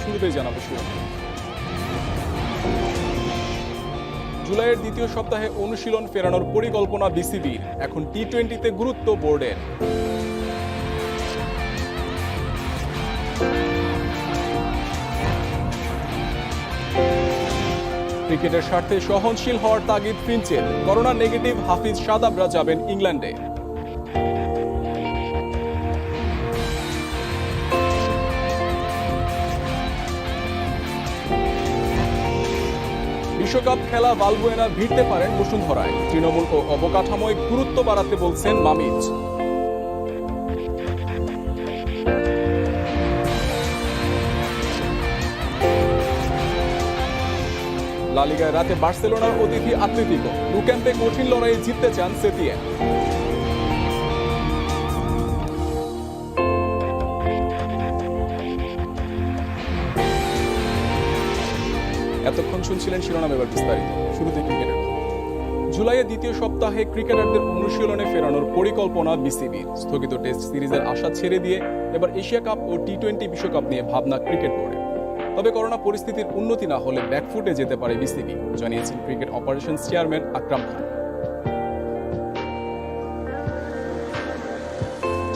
শুরুতেই জানাবো জুলাইয়ের দ্বিতীয় সপ্তাহে অনুশীলন ফেরানোর পরিকল্পনা বিসিবির। এখন টি-20তে গুরুত্ব বোর্ডের। ক্রিকেটের স্বার্থে সহনশীল হওয়ার তাগিদ ফিঞ্চের। করোনা নেগেটিভ হাফিজ শাদাবরা যাবেন ইংল্যান্ডে। বিশ্বকাপ খেলা ভালবুয়েনা ভিড়তে পারেন বসুন্ধরায়। তৃণমূল ও অবকাঠামোয় গুরুত্ব বাড়াতে বলছেন মামিজ। লা লিগায় রাতে বার্সেলোনার অতিথি আতলেতিকো। ন্যু ক্যাম্পে কঠিন লড়াইয়ে জিততে চান সেতিয়ান। এতক্ষণ শুনছিলেন শিরোনাম, এবার বিস্তারিত। শুরুতে ক্রিকেটের। জুলাইয়ের দ্বিতীয় সপ্তাহে ক্রিকেটারদের অনুশীলনে ফেরানোর পরিকল্পনা বিসিবির। স্থগিত টেস্ট সিরিজের আশা ছেড়ে দিয়ে এবার এশিয়া কাপ ও টি-20 বিশ্বকাপ নিয়ে ভাবনা ক্রিকেট বোর্ডের। তবে করোনা পরিস্থিতির উন্নতি না হলে ব্যাকফুটে যেতে পারে বিসিবি, জানিয়েছেন cricket operations chairman Akram Khan.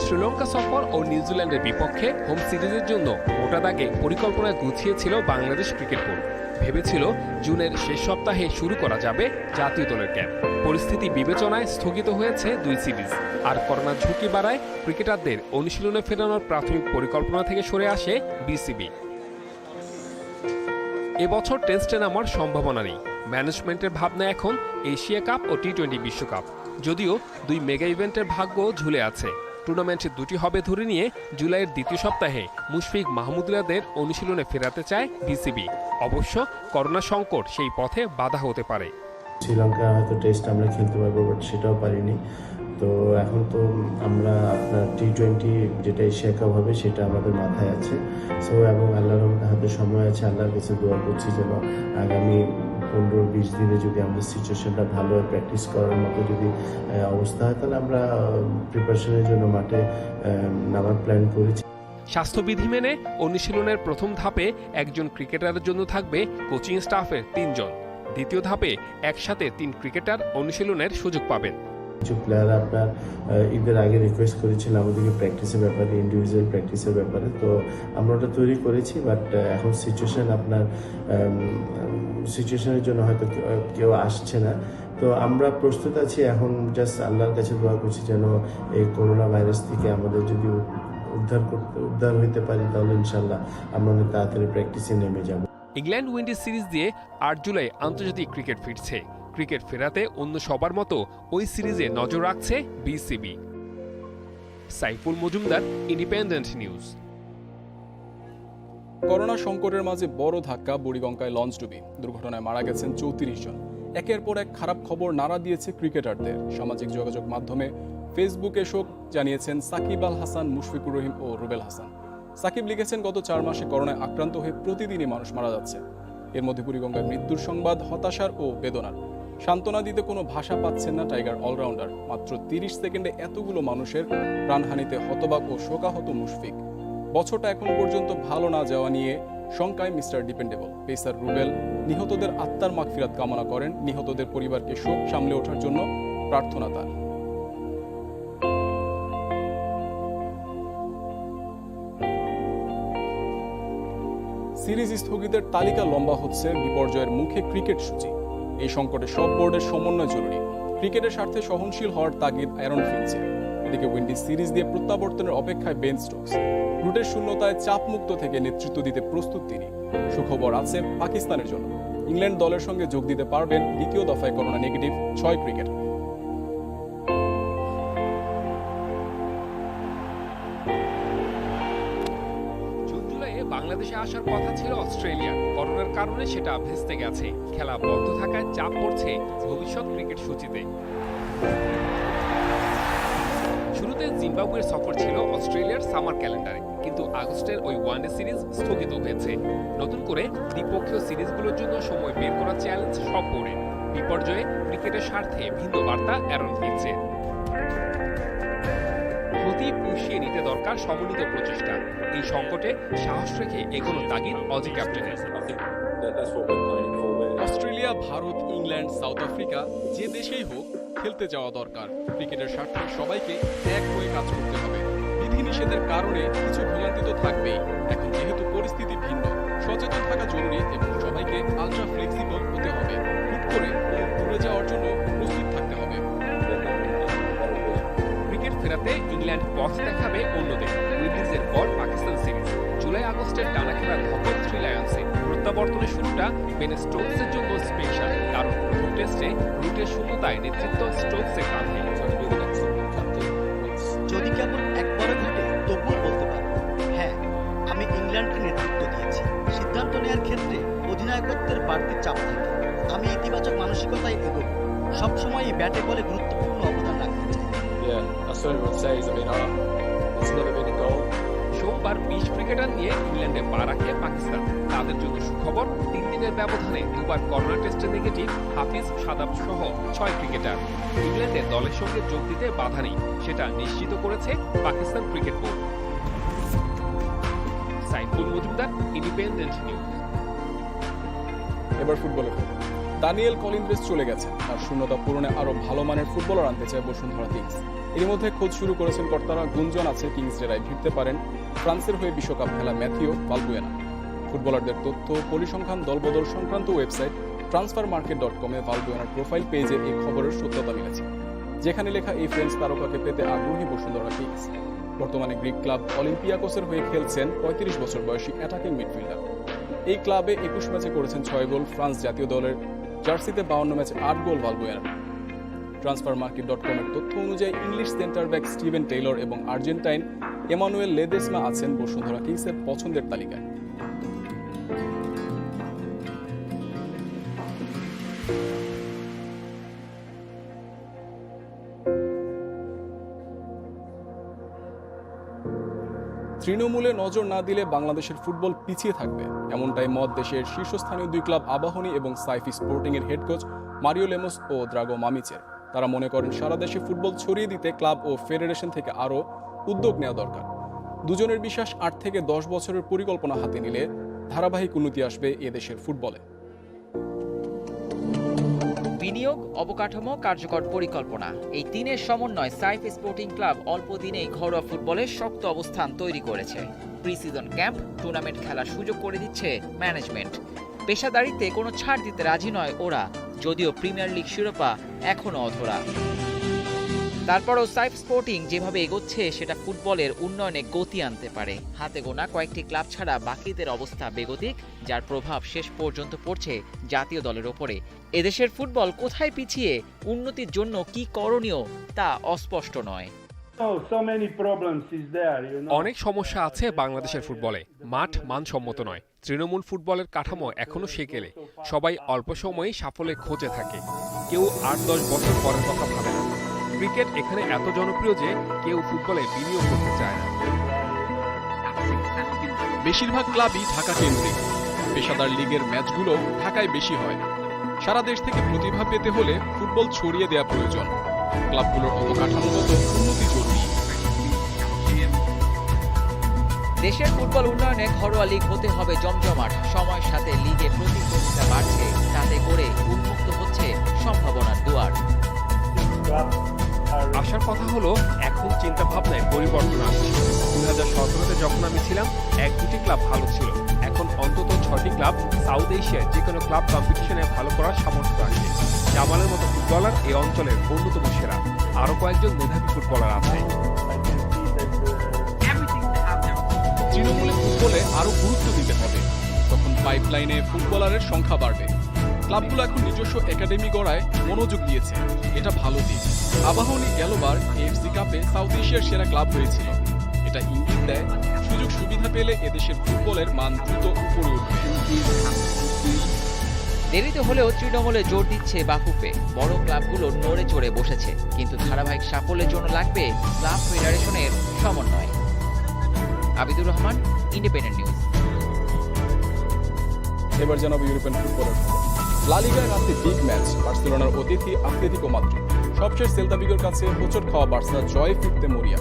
Sri Lanka সফর ও নিউজিল্যান্ডের বিপক্ষে হোম সিরিজের জন্য মোটা দাগে পরিকল্পনা গুছিয়েছিল বাংলাদেশ ক্রিকেট বোর্ড। ভেবেছিল জুনের শেষ সপ্তাহে শুরু করা যাবে জাতীয় দলের ক্যাম্প। পরিস্থিতি বিবেচনায় স্থগিত হয়েছে দুই সিরিজ। আর করোনার ঝুঁকি বাড়ায় ক্রিকেটারদের অনুশীলনে ফেরানোর প্রাথমিক পরিকল্পনা থেকে সরে আসে বিসিবি। এবছর টেস্টে নামার সম্ভাবনা নেই। ম্যানেজমেন্টের ভাবনা এখন এশিয়া কাপ ও টি-20 বিশ্বকাপ। যদিও দুই মেগা ইভেন্টের ভাগ্য ঝুলে আছে। টুর্নামেন্ট দুটি হবে ধরে নিয়ে জুলাইয়ের দ্বিতীয় সপ্তাহে মুশফিক মাহমুদুল্লাহদের অনুশীলনে ফেরাতে চায় বিসিবি। অবশ্য করোনা সংকট সেই পথে বাধা হতে পারে। শ্রীলঙ্কা হয়তো টেস্ট আমরা খেলতে পারবো, বাট সেটাও পারিনি। তো এখন তো আমরা আপনার টি-20 যেটা এশিয়া কাপ হবে সেটা আমাদের মাথায় আছে। সো এবং আল্লাহর হাতে সময় আছে, আল্লাহর কাছে দোয়া করছি যেন আগামী 15-20 দিনে যদি আমাদের সিচুয়েশনটা ভালো হয়, প্র্যাকটিস করার মতো যদি অবস্থা হয়, তাহলে আমরা প্রিপারেশনের জন্য মাঠে নামার প্ল্যান করেছি। স্বাস্থ্যবিধি মেনে অনুশীলনের প্রথম ধাপে একজন ক্রিকেটারের জন্য থাকবে কোচিং স্টাফের 3 জন। দ্বিতীয় ধাপে একসাথে 3 ক্রিকেটার অনুশীলনের সুযোগ পাবেন। কিছু প্লেয়ার আপনার ঈদের আগে রিকোয়েস্ট করেছিল আমাদেরকে প্র্যাকটিসের ব্যাপারে, ইন্ডিভিজুয়াল প্র্যাকটিসের ব্যাপারে। তো আমরা ওটা তৈরি করেছি, বাট এখন সিচুয়েশনের জন্য হয়তো কেউ আসছে না। তো আমরা প্রস্তুত আছি। এখন জাস্ট আল্লাহর কাছে দোয়া করছি যেন এই করোনা ভাইরাস থেকে আমাদের যদি উদ্ধার হইতে পারি, তাহলে ইনশাল্লাহ আমরা অনেক তাড়াতাড়ি প্র্যাকটিসে নেমে যাব। ইংল্যান্ড উইন্ডিজ সিরিজ দিয়ে 8 জুলাই আন্তর্জাতিক ক্রিকেট ফিরছে। ক্রিকেট ফেরাতে অন্য সবার মতো ওই সিরিজে নজর রাখছে BCB. Saiful Majumdar, independent news. Corona সংকটের মাঝে বড় ধাক্কা বুড়িগঙ্গায় লঞ্চডুবি। দুর্ঘটনায় মারা গেছেন 34 জন। একের পর এক খারাপ খবর নাড়া দিয়েছে ক্রিকেটারদের। সামাজিক যোগাযোগ মাধ্যমে ফেসবুকে শোক জানিয়েছেন সাকিব আল হাসান, মুশফিকুর রহিম ও রুবেল হাসান। সাকিব লিখেছেন, গত 4 মাসে করোনায় আক্রান্ত হয়ে প্রতিদিনই মানুষ মারা যাচ্ছে। এর মধ্যে বুড়িগঙ্গায় মৃত্যুর সংবাদ হতাশার ও বেদনার। সান্ত্বনা দিতে কোনো ভাষা পাচ্ছেন না টাইগার অলরাউন্ডার। মাত্র 30 সেকেন্ডে এতগুলো মানুষের প্রাণহানিতে হতবাক ও শোকাহত মুশফিক। বছরটা এখন পর্যন্ত ভালো না যাওয়া নিয়ে শঙ্কায় মিস্টার ডিপেন্ডেবল। পেসার রুবেল নিহতদের আত্মার মাগফিরাত কামনা করেন। নিহতদের পরিবারকে শোক সামলে ওঠার জন্য প্রার্থনা তার। সিরিজ স্থগিতের তালিকা লম্বা হচ্ছে। বিপর্যয়ের মুখে ক্রিকেট সূচি। এই সংকটে সব বোর্ডের সমন্বয় জরুরি। ক্রিকেটের স্বার্থে সহনশীল হওয়ার তাগিদ অ্যারন ফিঞ্চের। এদিকে উইন্ডিজ সিরিজ দিয়ে প্রত্যাবর্তনের অপেক্ষায় বেন স্টোকস। রুটের শূন্যতায় চাপমুক্ত থেকে নেতৃত্ব দিতে প্রস্তুত তিনি। সুখবর আছে পাকিস্তানের জন্য। ইংল্যান্ড দলের সঙ্গে যোগ দিতে পারবেন দ্বিতীয় দফায় করোনা নেগেটিভ 6 ক্রিকেটার। বাংলাদেশে আসার কথা ছিল অস্ট্রেলিয়া। করোনার কারণে সেটা ভেস্তে গেছে। খেলা বন্ধ থাকায় চাপ পড়ছে ভবিষ্যৎ ক্রিকেট সূচিতে। শুরুতে জিম্বাবুয়ের সফর ছিল অস্ট্রেলিয়ার সামার ক্যালেন্ডারে, কিন্তু আগস্টের ওই ওয়ানডে সিরিজ স্থগিত হয়েছে। নতুন করে দ্বিপক্ষীয় সিরিজগুলোর জন্য সময় বের করার চ্যালেঞ্জ সব পড়ে। বিপর্যয়ে ক্রিকেটের স্বার্থে ভিন্ন বার্তা অ্যারন ফিঞ্চের। ক্ষতি পুষিয়ে নিতে দরকার সমন্বিত প্রচেষ্টা। এই সংকটে সাহস রেখে এগোনোর তাগিদ অজি ক্যাপ্টেনের। Australia, Bharat, England, South Africa যে দেশেই হোক খেলতে যাওয়া দরকার। ক্রিকেটের স্বার্থে সবাইকে এক হয়ে কাজ করতে হবে। বিধিনিষেধের কারণে কিছু ভোগান্তি তো থাকবেই। এখন যেহেতু পরিস্থিতি ভিন্ন, সচেতন থাকা জরুরি এবং সবাইকে আলট্রা ফ্লেক্সিবল হতে হবে। হুট করে দূরে যাওয়ার জন্য প্রস্তুত থাকতে হবে। ক্রিকেট ফেরাতে ইংল্যান্ড পথ দেখাবে অন্যদের। উইন্ডিজের পর পাকিস্তান সিরিজ, জুলাই আগস্টের টানা খেলার ধকল থ্রি লায়ন্সে। প্রত্যাবর্তনের শুরুটা বেন স্টোকসের জন্য স্পেশাল, কারণ প্রথম টেস্টে রুটের শূন্যতায় নেতৃত্ব স্টোকসের কাঁধে। যদি কেবল একবারে ঘটে তবুও বলতে পারি, হ্যাঁ, আমি ইংল্যান্ডকে নেতৃত্ব দিয়েছি। সিদ্ধান্ত নেওয়ার ক্ষেত্রে অধিনায়কত্বের বাড়তি চাপ থাকে। আমি ইতিবাচক মানসিকতায় এগোব, সবসময় ব্যাটে বলে গুরুত্বপূর্ণ অবদান রাখতে চাই। সোমবার 20 ক্রিকেটার নিয়ে ইংল্যান্ডে পা রাখে পাকিস্তান। তাদের জন্য সুখবর, 3 দিনের ব্যবধানে দুবার করোনা টেস্টে নেগেটিভ হাফিজ, সাদাব সহ 6 ক্রিকেটার। ইংল্যান্ডে দলের সঙ্গে যোগ দিতে বাধা নেই, সেটা নিশ্চিত করেছে Pakistan cricket board. Saiful Majumdar, independent news. এবার ফুটবলের খবর। দানিয়েল কলিন্দ্রেস চলে গেছেন, আর শূন্যতা পূরণে আরো ভালো মানের ফুটবলার আনতে চায় বসুন্ধরা কিংস। এর মধ্যে খোঁজ শুরু করেছেন কর্তারা। গুঞ্জন আছে কিংস ডেরায় ভিড়তে পারেন ফ্রান্সের হয়ে বিশ্বকাপ খেলা ম্যাথিও ভালবুয়েনা। ফুটবলারদের তথ্য, পরিসংখ্যান, দলবদল সংক্রান্ত ওয়েবসাইট transfermarket.com-এ ভালবুয়েনার প্রোফাইল পেজে এই খবরের সত্যতা মিলেছে, যেখানে লেখা এই ফ্রেঞ্চ তারকাকে পেতে আগ্রহী বসুন্ধরা কিংস। বর্তমানে গ্রিক ক্লাব অলিম্পিয়াকোসের হয়ে খেলছেন 35 বছর বয়সী অ্যাটাকিং মিডফিল্ডার। এই ক্লাবে 21 ম্যাচে করেছেন 6 গোল। ফ্রান্স জাতীয় দলের জার্সিতে 52 ম্যাচে 8 গোল ভালবুয়েনার। transfermarket.com-এর তথ্য অনুযায়ী English centre back Steven Taylor এবং আর্জেন্টাইন এমানুয়েল লেদেসমা আছেন বসুন্ধরা কিংসের পছন্দের তালিকায়। তৃণমূলে নজর না দিলে বাংলাদেশের ফুটবল পিছিয়ে থাকবে, এমনটাই মত দেশের শীর্ষস্থানীয় 2 ক্লাব আবাহনী এবং সাইফি স্পোর্টিং এর হেড কোচ মারিও লেমোস ও দ্রাগো মামিচের। তারা মনে করেন সারা দেশে ফুটবল ছড়িয়ে দিতে ক্লাব ও ফেডারেশন থেকে আরও উদ্যোগ নেওয়া দরকার। দুজনের বিশ্বাস 8 থেকে 10 বছরের পরিকল্পনা হাতে নিলে ধারাবাহিক উন্নতি আসবে এদেশের ফুটবলে। বিনিয়োগ, অবকাঠামো, কার্যকর পরিকল্পনা, এই 3-এর সমন্বয় সাইফ স্পোর্টিং ক্লাব অল্প দিনেই ঘরোয়া ফুটবলের শক্ত অবস্থান তৈরি করেছে। প্রি-সিজন ক্যাম্প, টুর্নামেন্ট খেলার সুযোগ করে দিচ্ছে ম্যানেজমেন্ট। পেশাদারিত্বে কোনো ছাড় দিতে রাজি নয় ওরা, যদিও প্রিমিয়ার লিগ শিরোপা এখনো অধরা। তারপরও সাইফ স্পোর্টিং যেভাবে এগোচ্ছে সেটা ফুটবলের উন্নয়নে গতি আনতে পারে। হাতে গোনা কয়েকটি ক্লাব ছাড়া বাকিদের অবস্থা বেগতিক, যার প্রভাব শেষ পর্যন্ত পড়ছে জাতীয় দলের ওপরে। এদেশের ফুটবল কোথায় পিছিয়ে, উন্নতির জন্য কি করণীয় তা অস্পষ্ট নয়। অনেক সমস্যা আছে বাংলাদেশের ফুটবলে। মাঠ মানসম্মত নয়, তৃণমূল ফুটবলের কাঠামো এখনো সেকেলে। সবাই অল্প সময়েই সাফল্যের খোঁজে থাকে, কেউ 8-10 বছর পরের কথা ভাবে না। ক্রিকেট এখানে এত জনপ্রিয় যে কেউ ফুটবলে বিনিয়োগ করতে চায় না। বেশিরভাগ ক্লাবই ঢাকা কেন্দ্রিক। পেশাদার লিগের ম্যাচগুলো ঢাকায় বেশি হয়। সারা দেশ থেকে প্রতিভা পেতে হলে ফুটবল ছড়িয়ে দেওয়া প্রয়োজন। ক্লাবগুলোর অবকাঠামোগত উন্নতি জরুরি। দেশের ফুটবল উন্নয়নে ঘরোয়া লিগ হতে হবে জমজমাট। সময়ের সাথে লিগে প্রতিদ্বন্দ্বিতা বাড়ছে, তাতে করে উন্মুক্ত হচ্ছে সম্ভাবনার দুয়ার। আসার কথা হলো এখন চিন্তা ভাবনায় পরিবর্তন আসছে। 2017-তে যখন আমি ছিলাম 1-2টি ক্লাব ভালো ছিল, এখন অন্তত 6টি ক্লাব সাউথ এশিয়ার যে কোনো ক্লাব কম্পিটিশনে ভালো করার সামর্থ্য রাখে। জামালের মতো ফুটবলার এই অঞ্চলের অন্যতম সেরা। আরো কয়েকজন মেধাবী ফুটবলার আছে। তৃণমূলে ফুটবলে আরো গুরুত্ব দিতে হবে, তখন পাইপলাইনে ফুটবলারের সংখ্যা বাড়বে। ক্লাবগুলো এখন নিজস্ব একাডেমি গড়ায় মনোযোগ দিয়েছে, এটা ভালো দিক। আবাহনী গেলবার এএফসি কাপে সাউথ এশিয়ার সেরা ক্লাব হয়েছিল। এটা ইঙ্গিত দেয় সুযোগ সুবিধা পেলে এদেশের ফুটবলের মান দ্রুত উপরে উঠবে। দেরিতে হলেও তৃণমূলে জোর দিচ্ছে বাফুফে। বড় ক্লাবগুলো নড়ে চড়ে বসেছে, কিন্তু ধারাবাহিক সাফল্যের জন্য লাগবে ক্লাব ফেডারেশনের সমন্বয়। Abidur Rahman, independent news. এবার জানাবো ইউরোপিয়ান ফুটবলের খবর। লা লিগায় রাতে বিগ ম্যাচ, বার্সেলোনার অতিথি আতলেতিকো মাদ্রিদ। সবশেষ সেল্তা ভিগোর কাছে হোঁচট খাওয়া বার্সা জয়ে ফিরতে মরিয়া।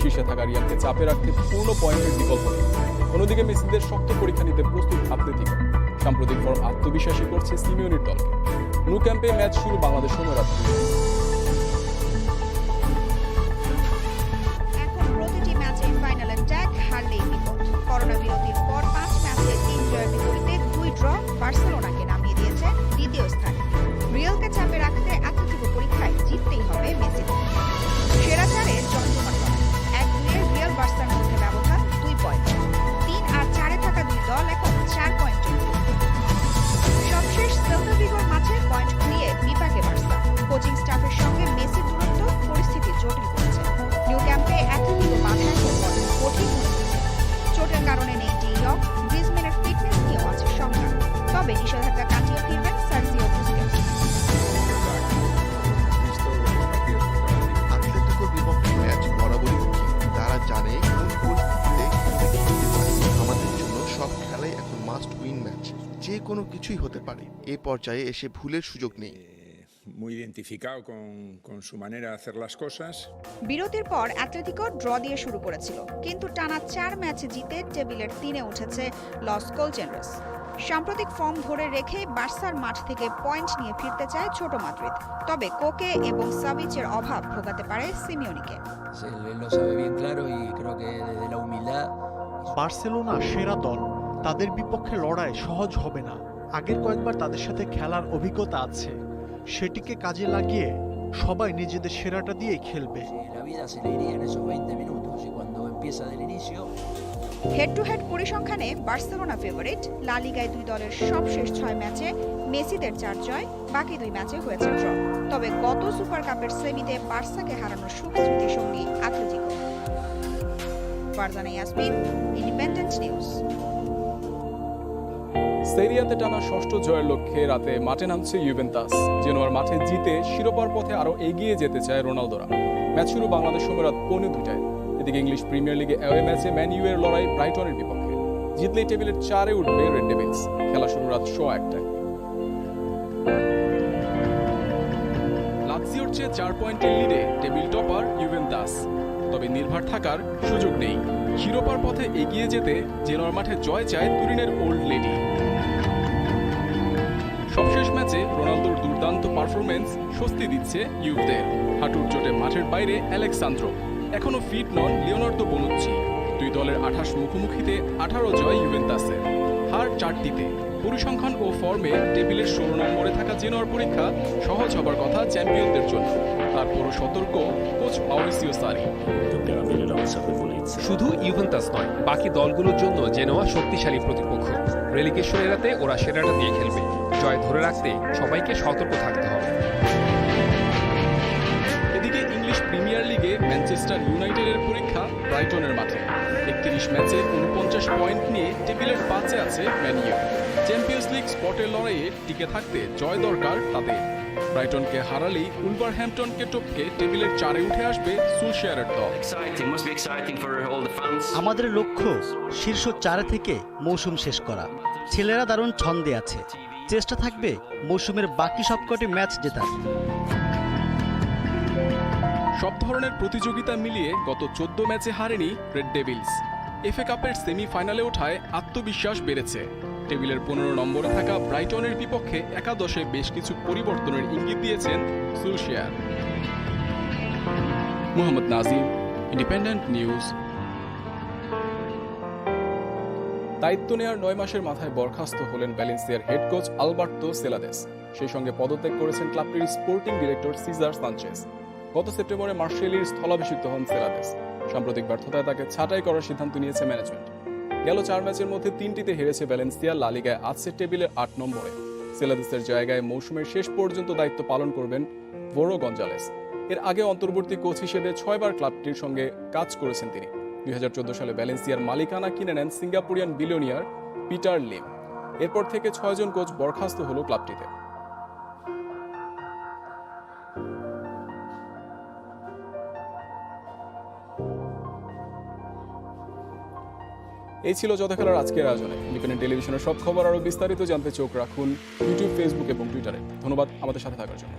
শীর্ষে থাকা রিয়ালকে চাপে রাখতে পূর্ণ পয়েন্টের বিকল্প নেই। অন্যদিকে মেসিদের শক্ত পরীক্ষা নিতে প্রস্তুত আতলেতিকো। সাম্প্রতিক ফর্ম আত্মবিশ্বাসী করছে সিমিওনির দলকে। ন্যু ক্যাম্পে ম্যাচ শুরু বাংলাদেশ সময় রাত 2টায়। এখন প্রতিটি ম্যাচে ফাইনাল অ্যাটাক, হারলেই বিপদ। করোনা বিরতির পর 5 ম্যাচে 3 জয়ের বিপরীতে 2 ড্র বার্সেলোনাকে নামিয়ে দিয়েছে দ্বিতীয় স্থানে। রিয়ালকে চাপে রাখতে আতলেতিকো পরীক্ষায় জিততেই হবে মেসিদের। সেরা চারে জমজমাট লড়াই। 1-2-এর রিয়াল বার্সার মধ্যে ব্যবধান 2 পয়েন্ট। 3 আর 4-এ থাকা দুই দল এখন 4 পয়েন্টের দূরত্বে। সবশেষ সেল্তা ভিগোর মাঝে পয়েন্ট খুঁড়িয়ে বিপাকে বার্সা। কোচিং স্টাফের সঙ্গে মেসির দূরত্ব পরিস্থিতি জটিল করেছে। নিউ ক্যাম্পে অ্যাথলেটিকো বাধার পর কঠিন মনে হচ্ছে। চোটের কারণে নেই ডি ইয়ং, গ্রিজম্যানের ফিটনেস নিয়েও আছে শঙ্কা। তবে নিষেধাজ্ঞা কাটিয়ে ফিরবেন সার্জিও বুস্কেটস। আতলেতিকোর বিপক্ষে ম্যাচ বরাবরই কঠিন। তারা জানে কোন পরিস্থিতিতে আমাদের জন্য সব খেলাই এখন মাস্ট উইন ম্যাচ। যে কোনো কিছুই হতে পারে। এ পর্যায়ে এসে ভুলের সুযোগ নেই। Muy identificado con su manera de hacer las cosas. বিরতির পর অ্যাথলেটিকো ড্র দিয়ে শুরু করেছিল, কিন্তু টানা 4 ম্যাচে জিতে টেবিলের 3-এ উঠেছে লস কোলচেনরেস। সাম্প্রতিক ফর্ম ধরে রেখে বার্সার মাঠ থেকে পয়েন্ট নিয়ে ফিরতে চায় ছোট মাদ্রিদ। তবে কোকে এবং সাভিচের অভাব ভোগাতে পারে সিমিওনিকে। বার্সেলোনা সেরা দল, তাদের বিপক্ষে লড়াই সহজ হবে না। আগের কয়েকবার তাদের সাথে খেলার অভিজ্ঞতা আছে, সেটিকে কাজে লাগিয়ে সবাই নিজেদের সেরাটা দিয়ে খেলবে। হেড টু হেড পরিসংখ্যানে বার্সেলোনা ফেভারিট। লা লিগায় 2 দলের সবশেষ 6 ম্যাচে মেসিদের 4 জয়, বাকি 2 ম্যাচে হয়েছে ড্র। তবে গত সুপার কাপের সেমিতে বার্সাকে হারানোর সুখস্মৃতি সঙ্গী Atletico. Farzana Yasmin, Independent News. সেরিয়াতে টানা ষষ্ঠ জয়ের লক্ষ্যে রাতে মাঠে নামছে ইউভেন্টাস। জেনোয়ার মাঠে জিতে শিরোপার পথে আরও এগিয়ে যেতে চায় রোনালদোরা। ম্যাচ শুরু বাংলাদেশ সময় রাত 2:45। এদিকে ইংলিশ প্রিমিয়ার লিগে অ্যাওয়ে ম্যাচে ম্যান ইউ এর লড়াই ব্রাইটনের বিপক্ষে। জিতলেই টেবিলের 4-এ উঠবে রেড ডেভিলস। খেলা শুরু রাত 1:15। লাৎসিওর চেয়ে 4 পয়েন্টের লিডে টেবিল টপার ইউভেন্টাস। তবে নির্ভর থাকার সুযোগ নেই। শিরোপার পথে এগিয়ে যেতে জেনোয়ার মাঠে জয় চায় তুরিনের ওল্ড লেডি। সবশেষ ম্যাচে রোনালদোর দুর্দান্ত পারফরমেন্স স্বস্তি দিচ্ছে ইউভদের। হাঁটুর চোটে মাঠের বাইরে অ্যালেক্সান্দ্রো। এখনও ফিট নন লিওনার্দো বনুচ্চি। 2 দলের 28 মুখোমুখিতে 18 জয় ইউভেন্টাসের, হার 4টিতে। পরিসংখ্যান ও ফর্মে টেবিলের 16 নম্বরে থাকা জেনোয়ার পরীক্ষা সহজ হবার কথা চ্যাম্পিয়নদের জন্য। তারপরও সতর্ক কোচ মাউরিসিও সারি। শুধু ইউভেন্টাস নয়, বাকি দলগুলোর জন্য জেনোয়া শক্তিশালী প্রতিপক্ষ। রেলিগেশন এড়াতে ওরা সেরাটা দিয়ে খেলবে। জয় ধরে রাখতে সবাইকে সতর্ক থাকতে হবে। এদিকে ইংলিশ প্রিমিয়ার লিগে ম্যানচেস্টার ইউনাইটেডের পরীক্ষা ব্রাইটনের মাঠে। 31 ম্যাচে 49 পয়েন্ট নিয়ে টেবিলের 5-এ আছে ম্যান ইউ। চ্যাম্পিয়ন্স লিগ স্পটের লড়াইয়ে টিকে থাকতে জয় দরকার তাদের। ব্রাইটনকে হারালেই উলভারহ্যাম্পটনকে টপকে টেবিলের 4-এ উঠে আসবে সুলশায়ারের দল। আমাদের লক্ষ্য শীর্ষ 4 থেকে মৌসুম শেষ করা। ছেলেরা দারুণ ছন্দে আছে। চেষ্টা থাকবে মৌসুমের বাকি সবকটি ম্যাচ জেতার। সব ধরনের প্রতিযোগিতা মিলিয়ে গত 14 ম্যাচে হারেনি রেড ডেভিলস। এফএ কাপের সেমিফাইনালে ওঠায় আত্মবিশ্বাস বেড়েছে। টেবিলের 15 নম্বরে থাকা ব্রাইটনের বিপক্ষে একাদশে বেশ কিছু পরিবর্তনের ইঙ্গিত দিয়েছেন Solskjaer. Mohammad Nazim, Independent News. দায়িত্ব নেওয়ার 9 মাসের মাথায় বরখাস্ত হলেন ভ্যালেন্সিয়ার হেড কোচ আলবার্তো সেলাদেস। সেই সঙ্গে পদত্যাগ করেছেন ক্লাবটির স্পোর্টিং ডিরেক্টর সিজার সানচেজ। গত সেপ্টেম্বরে মার্সেলির স্থলাভিষিক্ত হন সেলাদেস। সাম্প্রতিক ব্যর্থতায় তাকে ছাঁটাই করার সিদ্ধান্ত নিয়েছে ম্যানেজমেন্ট। গেল 4 ম্যাচের মধ্যে 3টিতে হেরেছে ভ্যালেন্সিয়া। লা লিগায় আছে টেবিলের 8 নম্বরে। সেলাদেসের জায়গায় মৌসুমের শেষ পর্যন্ত দায়িত্ব পালন করবেন ভোরো গঞ্জালেস। এর আগে অন্তর্বর্তী কোচ হিসেবে 6 বার ক্লাবটির সঙ্গে কাজ করেছেন তিনি। 2014 সালে ভ্যালেন্সিয়ার মালিকানা কিনে নেন সিঙ্গাপুরিয়ান বিলিয়নিয়ার পিটার লিম। এরপর থেকে 6 জন কোচ বরখাস্ত হলো ক্লাবটিতে। এই ছিল যত খেলার আজকের আয়োজনে। ইন্ডিপেন্ডেন্ট টেলিভিশনের সব খবর আরও বিস্তারিত জানতে চোখ রাখুন ইউটিউব, ফেসবুক এবং টুইটারে। ধন্যবাদ আমাদের সাথে থাকার জন্য।